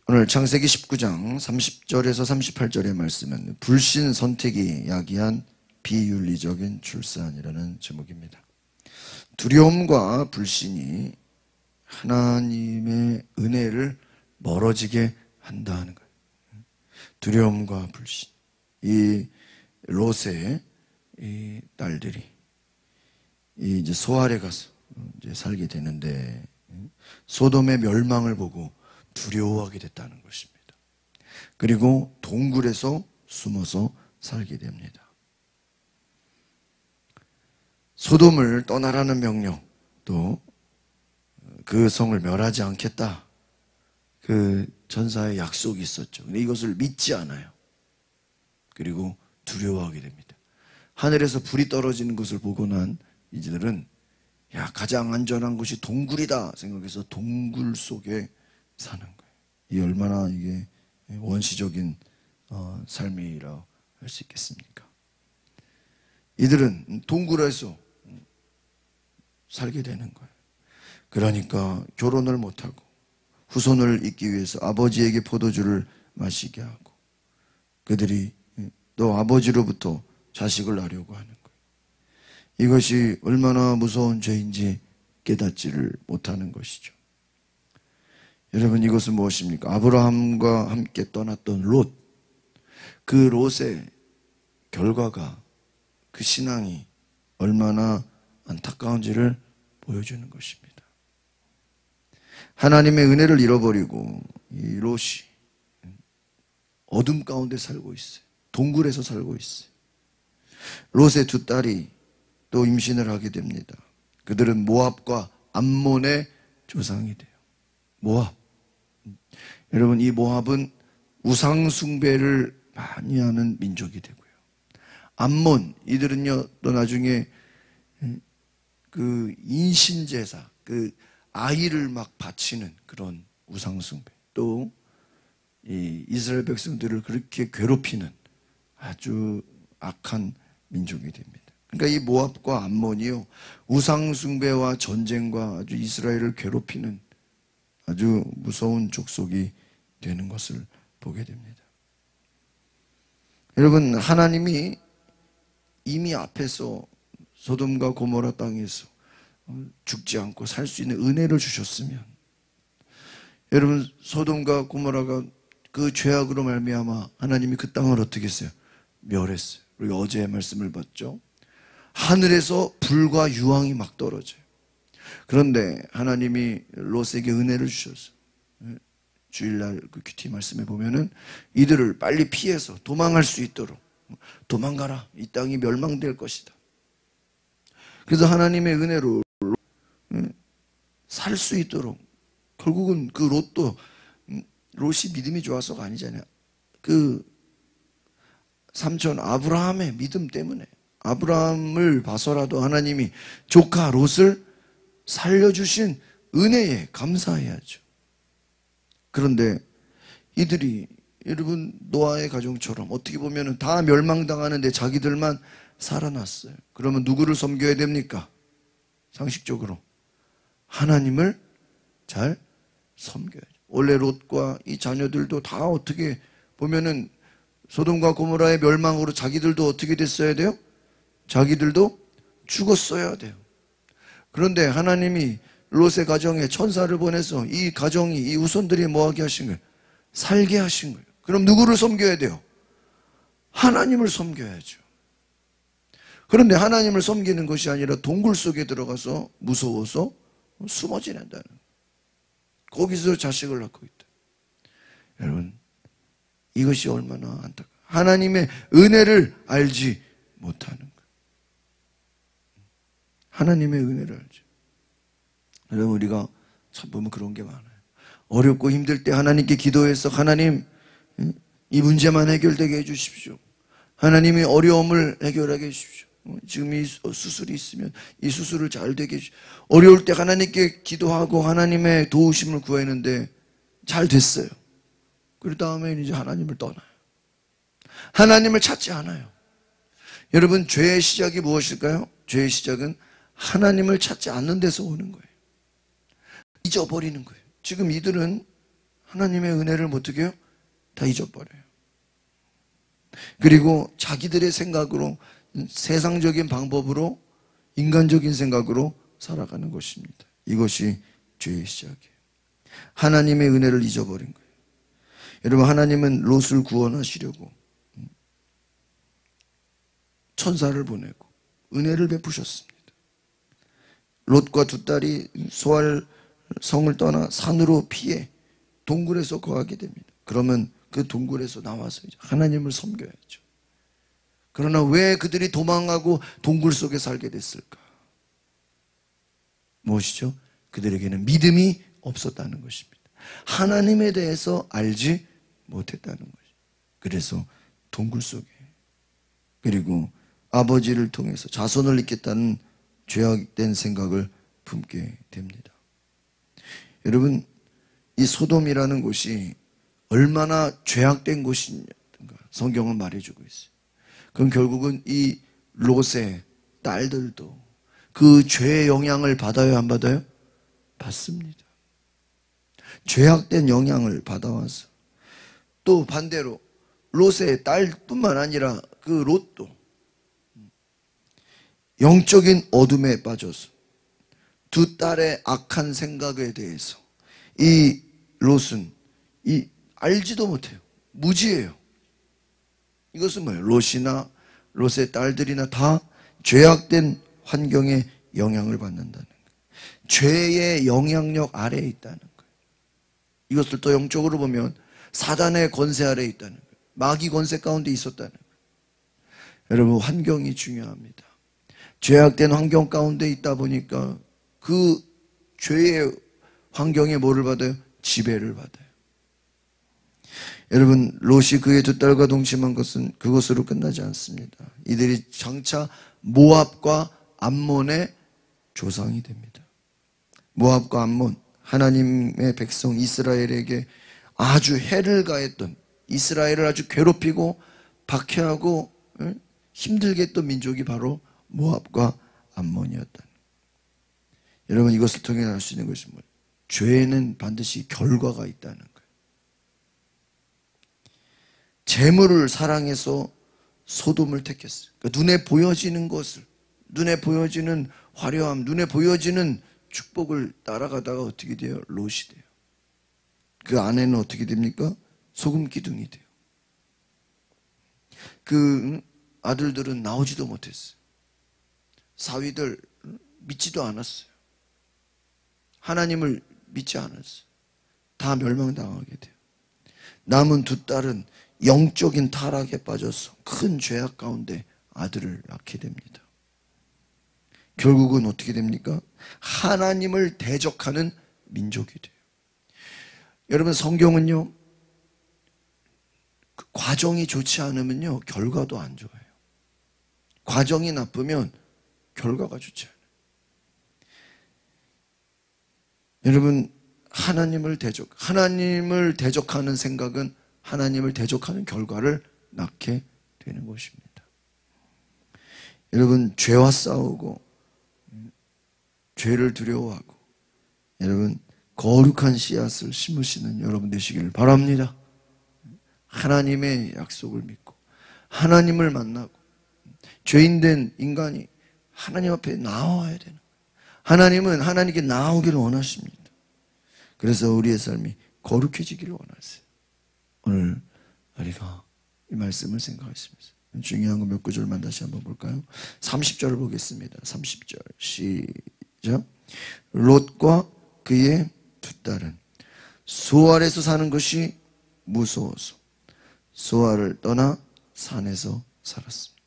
오늘 창세기 19장 30절에서 38절의 말씀은 불신 선택이 야기한 비윤리적인 출산이라는 제목입니다. 두려움과 불신이 하나님의 은혜를 멀어지게 한다는 거예요. 두려움과 불신. 이 롯의 이 딸들이 이제 소알에 가서 이제 살게 되는데 소돔의 멸망을 보고 두려워하게 됐다는 것입니다. 그리고 동굴에서 숨어서 살게 됩니다. 소돔을 떠나라는 명령, 또 그 성을 멸하지 않겠다, 그 전사의 약속이 있었죠. 근데 이것을 믿지 않아요. 그리고 두려워하게 됩니다. 하늘에서 불이 떨어지는 것을 보고 난 이들은 가장 안전한 곳이 동굴이다 생각해서 동굴 속에 사는 거예요. 이 얼마나 이게 원시적인 삶이라고 할 수 있겠습니까? 이들은 동굴에서 살게 되는 거예요. 그러니까 결혼을 못하고 후손을 잇기 위해서 아버지에게 포도주를 마시게 하고 그들이 또 아버지로부터 자식을 낳으려고 하는 거예요. 이것이 얼마나 무서운 죄인지 깨닫지를 못하는 것이죠. 여러분, 이것은 무엇입니까? 아브라함과 함께 떠났던 롯, 그 롯의 결과가, 그 신앙이 얼마나 안타까운지를 보여주는 것입니다. 하나님의 은혜를 잃어버리고 이 롯이 어둠 가운데 살고 있어요. 동굴에서 살고 있어요. 롯의 두 딸이 또 임신을 하게 됩니다. 그들은 모압과 암몬의 조상이 돼요. 모압. 여러분, 이 모압은 우상 숭배를 많이 하는 민족이 되고요. 암몬, 이들은요 또 나중에 그 인신제사, 그 아이를 막 바치는 그런 우상 숭배, 또 이 이스라엘 백성들을 그렇게 괴롭히는 아주 악한 민족이 됩니다. 그러니까 이 모압과 암몬이요, 우상 숭배와 전쟁과 아주 이스라엘을 괴롭히는 아주 무서운 족속이 되는 것을 보게 됩니다. 여러분, 하나님이 이미 앞에서 소돔과 고모라 땅에서 죽지 않고 살 수 있는 은혜를 주셨으면, 여러분, 소돔과 고모라가 그 죄악으로 말미암아 하나님이 그 땅을 어떻게 했어요? 멸했어요. 우리가 어제의 말씀을 봤죠. 하늘에서 불과 유황이 막 떨어져요. 그런데 하나님이 롯에게 은혜를 주셨어요. 주일날 그 큐티 말씀에 보면은 이들을 빨리 피해서 도망할 수 있도록, 도망가라, 이 땅이 멸망될 것이다. 그래서 하나님의 은혜로 살 수 있도록, 결국은 그 롯이 믿음이 좋아서가 아니잖아요. 그 삼촌 아브라함의 믿음 때문에, 아브라함을 봐서라도 하나님이 조카 롯을 살려주신 은혜에 감사해야죠. 그런데 이들이, 여러분, 노아의 가정처럼 어떻게 보면 다 멸망당하는데 자기들만 살아났어요. 그러면 누구를 섬겨야 됩니까? 상식적으로 하나님을 잘 섬겨야죠. 원래 롯과 이 자녀들도 다 어떻게 보면은 소돔과 고모라의 멸망으로 자기들도 어떻게 됐어야 돼요? 자기들도 죽었어야 돼요. 그런데 하나님이 롯의 가정에 천사를 보내서 이 가정이, 이 후손들이 뭐하게 하신 거예요? 살게 하신 거예요. 그럼 누구를 섬겨야 돼요? 하나님을 섬겨야죠. 그런데 하나님을 섬기는 것이 아니라 동굴 속에 들어가서 무서워서 숨어 지낸다는 거예요. 거기서 자식을 낳고 있다. 여러분, 이것이 얼마나 안타까워요. 하나님의 은혜를 알지 못하는 거예요. 하나님의 은혜를 알죠. 여러분, 우리가 참 보면 그런 게 많아요. 어렵고 힘들 때 하나님께 기도해서, 하나님, 이 문제만 해결되게 해주십시오. 하나님이 어려움을 해결하게 해주십시오. 지금 이 수술이 있으면 이 수술을 잘 되게 해주십시오. 어려울 때 하나님께 기도하고 하나님의 도우심을 구했는데 잘 됐어요. 그 다음에 이제 하나님을 떠나요. 하나님을 찾지 않아요. 여러분, 죄의 시작이 무엇일까요? 죄의 시작은 하나님을 찾지 않는 데서 오는 거예요. 잊어버리는 거예요. 지금 이들은 하나님의 은혜를 어떻게 해요? 다 잊어버려요. 그리고 자기들의 생각으로, 세상적인 방법으로, 인간적인 생각으로 살아가는 것입니다. 이것이 죄의 시작이에요. 하나님의 은혜를 잊어버린 거예요. 여러분, 하나님은 롯을 구원하시려고 천사를 보내고 은혜를 베푸셨습니다. 롯과 두 딸이 소알 성을 떠나 산으로 피해 동굴에서 거하게 됩니다. 그러면 그 동굴에서 나와서 이제 하나님을 섬겨야죠. 그러나 왜 그들이 도망하고 동굴 속에 살게 됐을까? 무엇이죠? 그들에게는 믿음이 없었다는 것입니다. 하나님에 대해서 알지 못했다는 것이죠. 그래서 동굴 속에, 그리고 아버지를 통해서 자손을 잇겠다는 죄악된 생각을 품게 됩니다. 여러분, 이 소돔이라는 곳이 얼마나 죄악된 곳인가 성경은 말해주고 있어요. 그럼 결국은 이 롯의 딸들도 그 죄의 영향을 받아요, 안 받아요? 받습니다. 죄악된 영향을 받아와서, 또 반대로 롯의 딸뿐만 아니라 그 롯도 영적인 어둠에 빠져서 두 딸의 악한 생각에 대해서 이 롯은 알지도 못해요. 무지해요. 이것은 뭐예요? 롯이나 롯의 딸들이나 다 죄악된 환경에 영향을 받는다는 거예요. 죄의 영향력 아래에 있다는 거예요. 이것을 또 영적으로 보면 사단의 권세 아래에 있다는 거예요. 마귀 권세 가운데 있었다는 거예요. 여러분, 환경이 중요합니다. 죄악된 환경 가운데 있다 보니까 그 죄의 환경에 뭐를 받아요? 지배를 받아요. 여러분, 롯이 그의 두 딸과 동침한 것은 그것으로 끝나지 않습니다. 이들이 장차 모압과 암몬의 조상이 됩니다. 모압과 암몬, 하나님의 백성 이스라엘에게 아주 해를 가했던, 이스라엘을 아주 괴롭히고 박해하고 힘들게 했던 민족이 바로 모압과 암몬이었다는. 여러분, 이것을 통해 알 수 있는 것이 뭐예요? 죄에는 반드시 결과가 있다는 거예요. 재물을 사랑해서 소돔을 택했어요. 그러니까 눈에 보여지는 것을, 눈에 보여지는 화려함, 눈에 보여지는 축복을 따라가다가 어떻게 돼요? 롯이 돼요. 그 아내는 어떻게 됩니까? 소금 기둥이 돼요. 그 아들들은 나오지도 못했어요. 사위들 믿지도 않았어요. 하나님을 믿지 않았어요. 다 멸망당하게 돼요. 남은 두 딸은 영적인 타락에 빠져서 큰 죄악 가운데 아들을 낳게 됩니다. 결국은 어떻게 됩니까? 하나님을 대적하는 민족이 돼요. 여러분, 성경은요, 그 과정이 좋지 않으면요, 결과도 안 좋아요. 과정이 나쁘면 결과가 좋지 않아요. 여러분, 하나님을 대적하는 생각은 하나님을 대적하는 결과를 낳게 되는 것입니다. 여러분, 죄와 싸우고 죄를 두려워하고 여러분 거룩한 씨앗을 심으시는 여러분 되시기를 바랍니다. 하나님의 약속을 믿고 하나님을 만나고 죄인된 인간이 하나님 앞에 나와야 되는 거예요. 하나님은 하나님께 나오기를 원하십니다. 그래서 우리의 삶이 거룩해지기를 원하세요. 오늘 우리가 이 말씀을 생각했습니다. 중요한 거 몇 구절만 다시 한번 볼까요? 30절을 보겠습니다. 30절 시작. 롯과 그의 두 딸은 소알에서 사는 것이 무서워서 소알을 떠나 산에서 살았습니다.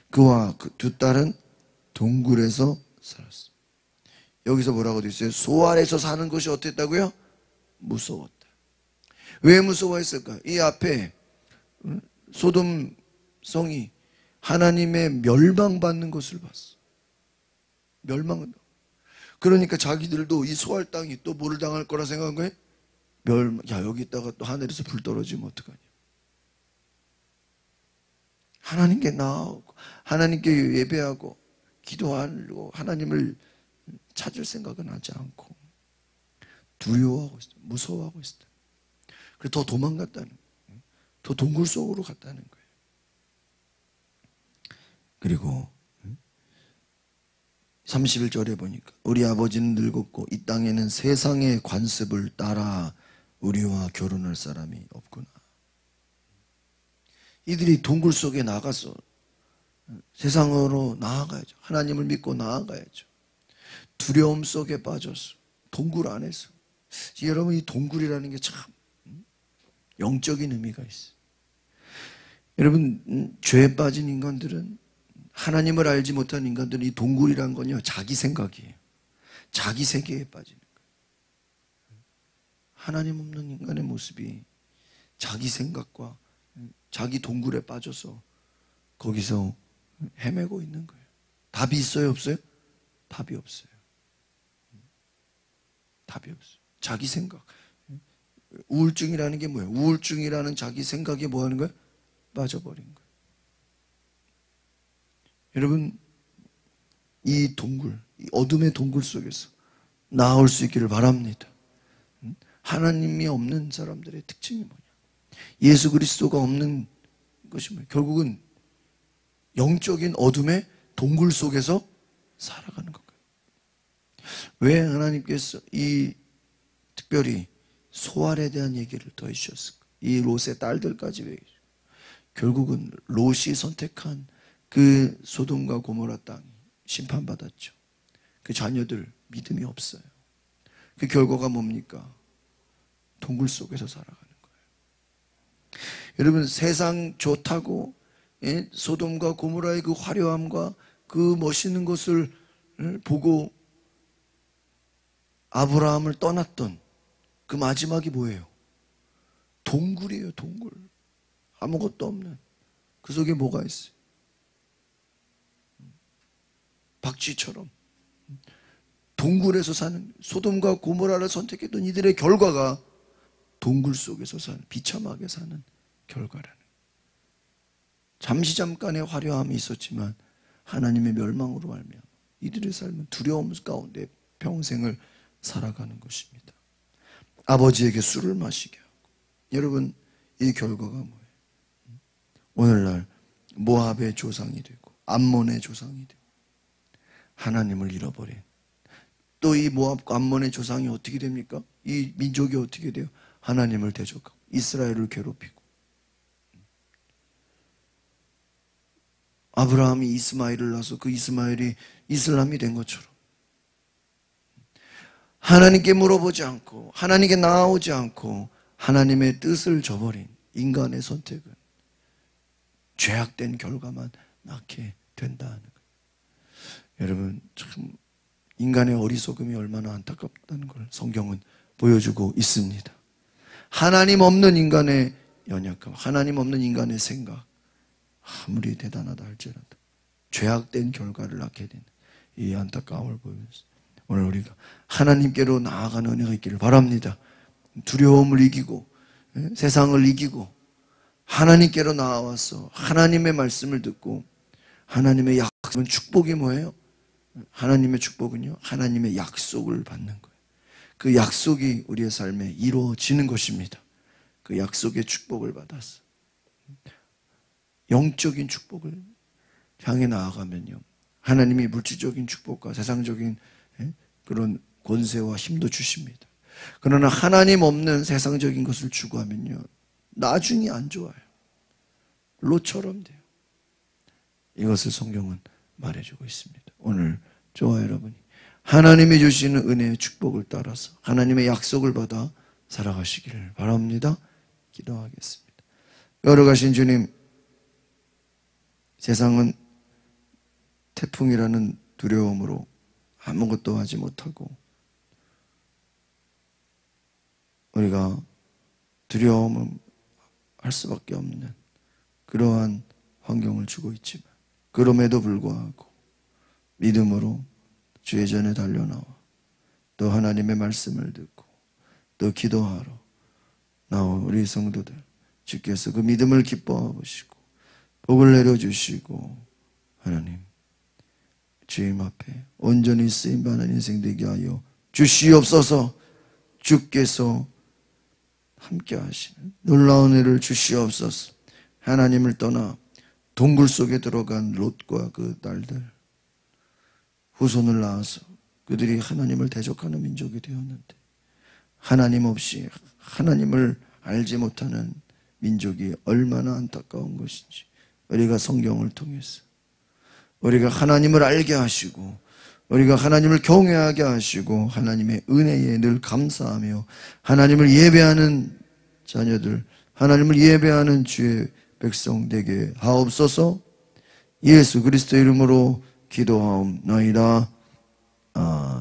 그와 그 두 딸은 동굴에서 살았습니다. 여기서 뭐라고 되어 있어요? 소알에서 사는 것이 어땠다고요? 무서웠다. 왜 무서워했을까? 이 앞에 소돔 성이 하나님의 멸망받는 것을 봤어. 멸망을. 그러니까 자기들도 이 소알 땅이 또 뭐를 당할 거라 생각한 거예요? 야, 여기 있다가 또 하늘에서 불 떨어지면 어떡하냐. 하나님께 나오고 하나님께 예배하고 기도하고 하나님을 찾을 생각은 하지 않고 두려워하고 있어요. 무서워하고 있어요. 그래서 더 도망갔다는 거예요. 더 동굴 속으로 갔다는 거예요. 그리고 31절에 보니까 우리 아버지는 늙었고 이 땅에는 세상의 관습을 따라 우리와 결혼할 사람이 없구나. 이들이 동굴 속에 나가서 세상으로 나아가야죠. 하나님을 믿고 나아가야죠. 두려움 속에 빠져서 동굴 안에서. 여러분, 이 동굴이라는 게 참 영적인 의미가 있어요. 여러분, 죄에 빠진 인간들은, 하나님을 알지 못한 인간들은 이 동굴이란 건요, 자기 생각이에요. 자기 세계에 빠지는 거예요. 하나님 없는 인간의 모습이 자기 생각과 자기 동굴에 빠져서 거기서 헤매고 있는 거예요. 답이 있어요, 없어요? 답이 없어요. 답이 없어요. 자기 생각. 우울증이라는 게 뭐예요? 우울증이라는 자기 생각에 뭐 하는 거예요? 빠져버린 거예요. 여러분, 이 동굴, 이 어둠의 동굴 속에서 나올 수 있기를 바랍니다. 하나님이 없는 사람들의 특징이 뭐냐? 예수 그리스도가 없는 것이 뭐예요? 결국은 영적인 어둠의 동굴 속에서 살아가는 건가요? 왜 하나님께서 이 특별히 소알에 대한 얘기를 더 해주셨을까? 이 롯의 딸들까지 왜? 결국은 롯이 선택한 그 소돔과 고모라 땅이 심판받았죠. 그 자녀들 믿음이 없어요. 그 결과가 뭡니까? 동굴 속에서 살아가는 거예요. 여러분, 세상 좋다고 소돔과 고모라의 그 화려함과 그 멋있는 것을 보고 아브라함을 떠났던 그 마지막이 뭐예요? 동굴이에요, 동굴. 아무것도 없는. 그 속에 뭐가 있어요? 박쥐처럼 동굴에서 사는, 소돔과 고모라를 선택했던 이들의 결과가 동굴 속에서 사는, 비참하게 사는 결과라는. 잠깐의 화려함이 있었지만 하나님의 멸망으로 말미암아 이들의 삶은 두려움 가운데 평생을 살아가는 것입니다. 아버지에게 술을 마시게 하고. 여러분, 이 결과가 뭐예요? 오늘날 모압의 조상이 되고 암몬의 조상이 되고 하나님을 잃어버린, 또 이 모압과 암몬의 조상이 어떻게 됩니까? 이 민족이 어떻게 돼요? 하나님을 대적하고 이스라엘을 괴롭히고, 아브라함이 이스마엘을 낳아서 그 이스마엘이 이슬람이 된 것처럼 하나님께 물어보지 않고 하나님께 나아오지 않고 하나님의 뜻을 저버린 인간의 선택은 죄악된 결과만 낳게 된다는 거예요. 여러분, 참 인간의 어리석음이 얼마나 안타깝다는 걸 성경은 보여주고 있습니다. 하나님 없는 인간의 연약함, 하나님 없는 인간의 생각, 아무리 대단하다 할지라도 죄악된 결과를 낳게 되는 이 안타까움을 보면서 오늘 우리가 하나님께로 나아가는 은혜가 있기를 바랍니다. 두려움을 이기고 세상을 이기고 하나님께로 나와서 하나님의 말씀을 듣고, 하나님의 약속은, 축복이 뭐예요? 하나님의 축복은요, 하나님의 약속을 받는 거예요. 그 약속이 우리의 삶에 이루어지는 것입니다. 그 약속의 축복을 받아서 영적인 축복을 향해 나아가면요, 하나님이 물질적인 축복과 세상적인 그런 권세와 힘도 주십니다. 그러나 하나님 없는 세상적인 것을 추구하면요, 나중이 안 좋아요. 롯처럼 돼요. 이것을 성경은 말해주고 있습니다. 오늘 저와 여러분이 하나님이 주시는 은혜의 축복을 따라서 하나님의 약속을 받아 살아가시기를 바랍니다. 기도하겠습니다. 걸어가신 주님, 세상은 태풍이라는 두려움으로 아무것도 하지 못하고 우리가 두려움을 할 수밖에 없는 그러한 환경을 주고 있지만, 그럼에도 불구하고 믿음으로 주의 전에 달려나와 또 하나님의 말씀을 듣고 또 기도하러 나온 우리 성도들, 주께서 그 믿음을 기뻐하시고 복을 내려주시고 하나님 주님 앞에 온전히 쓰임받는 인생 되게 하여 주시옵소서. 주께서 함께 하시는 놀라운 은혜를 주시옵소서. 하나님을 떠나 동굴 속에 들어간 롯과 그 딸들, 후손을 낳아서 그들이 하나님을 대적하는 민족이 되었는데, 하나님 없이 하나님을 알지 못하는 민족이 얼마나 안타까운 것인지 우리가 성경을 통해서 우리가 하나님을 알게 하시고 우리가 하나님을 경외하게 하시고 하나님의 은혜에 늘 감사하며 하나님을 예배하는 자녀들, 하나님을 예배하는 주의 백성 되게 하옵소서. 예수 그리스도 이름으로 기도하옵나이다. 아멘.